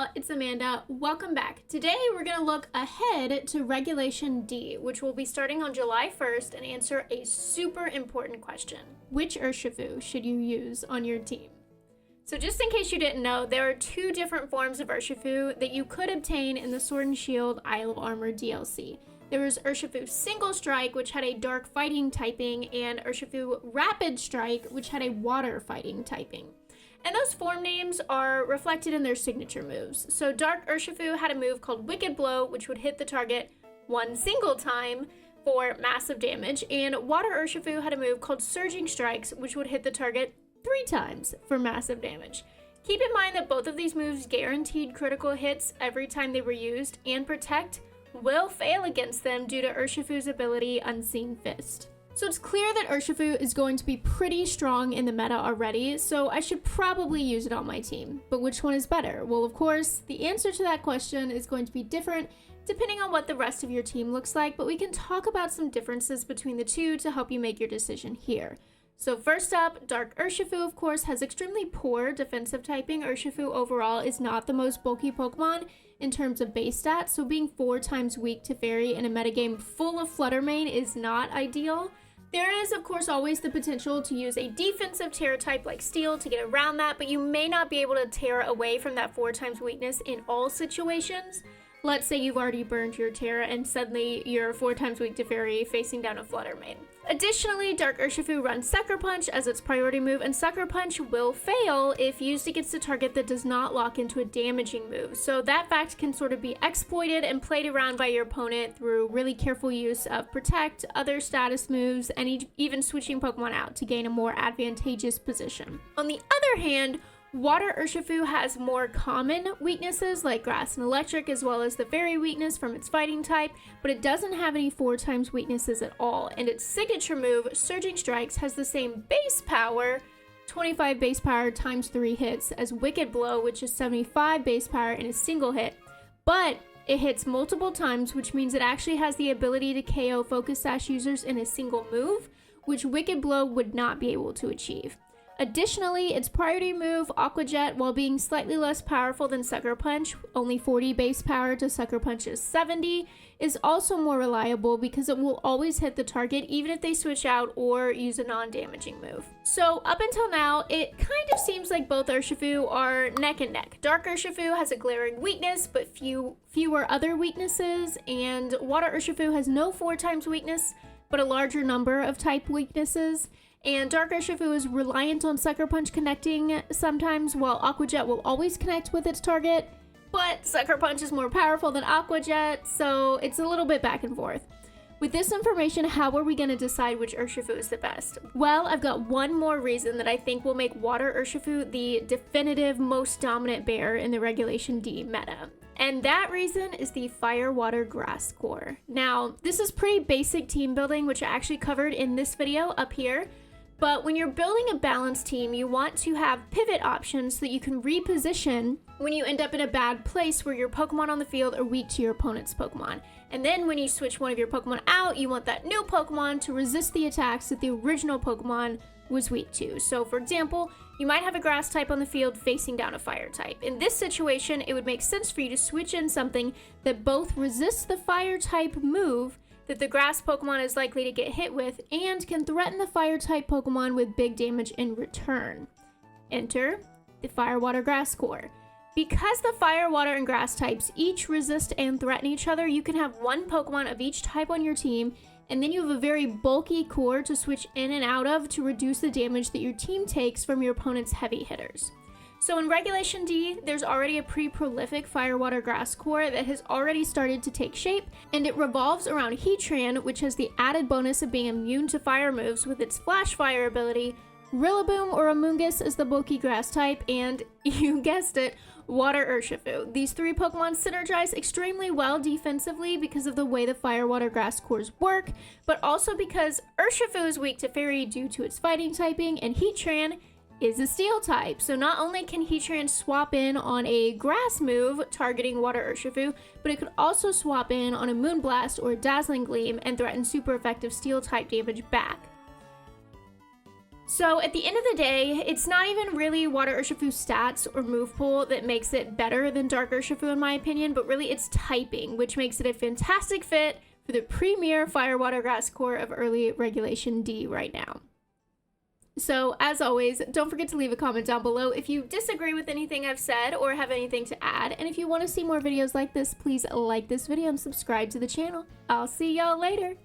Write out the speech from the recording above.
y'all, it's Amanda. Welcome back. Today we're going to look ahead to Regulation D, which will be starting on July 1st and answer a super important question. Which Urshifu should you use on your team? So just in case you didn't know, there are two different forms of Urshifu that you could obtain in the Sword and Shield Isle of Armor DLC. There was Urshifu Single Strike, which had a dark fighting typing, and Urshifu Rapid Strike, which had a water fighting typing. And those form names are reflected in their signature moves. So Dark Urshifu had a move called Wicked Blow, which would hit the target one single time for massive damage, and Water Urshifu had a move called Surging Strikes, which would hit the target 3 times for massive damage. Keep in mind that both of these moves guaranteed critical hits every time they were used, and Protect will fail against them due to Urshifu's ability Unseen Fist. So it's clear that Urshifu is going to be pretty strong in the meta already, so I should probably use it on my team. But which one is better? Well, of course, the answer to that question is going to be different depending on what the rest of your team looks like, but we can talk about some differences between the two to help you make your decision here. So first up, Dark Urshifu, of course, has extremely poor defensive typing. Urshifu overall is not the most bulky Pokemon in terms of base stats, so being 4 times weak to Fairy in a metagame full of Flutter Mane is not ideal. There is, of course, always the potential to use a defensive Terra type like Steel to get around that, but you may not be able to tear away from that 4 times weakness in all situations. Let's say you've already burned your Terra and suddenly you're 4 times weak to Fairy facing down a Flutter Mane. Additionally, Dark Urshifu runs Sucker Punch as its priority move, and Sucker Punch will fail if used against a target that does not lock into a damaging move. So that fact can sort of be exploited and played around by your opponent through really careful use of Protect, other status moves, and even switching Pokemon out to gain a more advantageous position. On the other hand, Water Urshifu has more common weaknesses like Grass and Electric, as well as the Fairy weakness from its fighting type, but it doesn't have any 4 times weaknesses at all, and its signature move, Surging Strikes, has the same base power, 25 base power times 3 hits, as Wicked Blow, which is 75 base power in a single hit, but it hits multiple times, which means it actually has the ability to KO Focus Sash users in a single move, which Wicked Blow would not be able to achieve. Additionally, its priority move, Aqua Jet, while being slightly less powerful than Sucker Punch, only 40 base power to Sucker Punch's 70, is also more reliable because it will always hit the target even if they switch out or use a non-damaging move. So up until now, it kind of seems like both Urshifu are neck and neck. Dark Urshifu has a glaring weakness, but fewer other weaknesses, and Water Urshifu has no 4 times weakness, but a larger number of type weaknesses. And Dark Urshifu is reliant on Sucker Punch connecting sometimes, while Aqua Jet will always connect with its target, but Sucker Punch is more powerful than Aqua Jet, so it's a little bit back and forth. With this information, how are we going to decide which Urshifu is the best? Well, I've got one more reason that I think will make Water Urshifu the definitive most dominant bear in the Regulation D meta. And that reason is the Fire, Water, Grass core. Now, this is pretty basic team building, which I actually covered in this video up here. But when you're building a balanced team, you want to have pivot options so that you can reposition when you end up in a bad place where your Pokemon on the field are weak to your opponent's Pokemon. And then when you switch one of your Pokemon out, you want that new Pokemon to resist the attacks that the original Pokemon was weak to. So for example, you might have a Grass type on the field facing down a Fire type. In this situation, it would make sense for you to switch in something that both resists the Fire type move that the Grass Pokemon is likely to get hit with and can threaten the Fire-type Pokemon with big damage in return. Enter the Fire, Water, Grass core. Because the Fire, Water, and Grass types each resist and threaten each other, you can have one Pokemon of each type on your team, and then you have a very bulky core to switch in and out of to reduce the damage that your team takes from your opponent's heavy hitters. So in Regulation D, there's already a pretty prolific Fire, Water, Grass core that has already started to take shape, and it revolves around Heatran, which has the added bonus of being immune to fire moves with its Flash Fire ability, Rillaboom or Amoonguss is the bulky Grass type, and, you guessed it, Water Urshifu. These 3 Pokemon synergize extremely well defensively because of the way the Fire, Water, Grass cores work, but also because Urshifu is weak to Fairy due to its fighting typing, and Heatran is a Steel type. So not only can Heatran swap in on a Grass move targeting Water Urshifu, but it could also swap in on a Moonblast or a Dazzling Gleam and threaten super effective Steel type damage back. So at the end of the day, it's not even really Water Urshifu's stats or move pool that makes it better than Dark Urshifu in my opinion, but really it's typing, which makes it a fantastic fit for the premier Fire Water Grass core of early Regulation D right now. So as always, don't forget to leave a comment down below if you disagree with anything I've said or have anything to add. And if you want to see more videos like this, please like this video and subscribe to the channel. I'll see y'all later.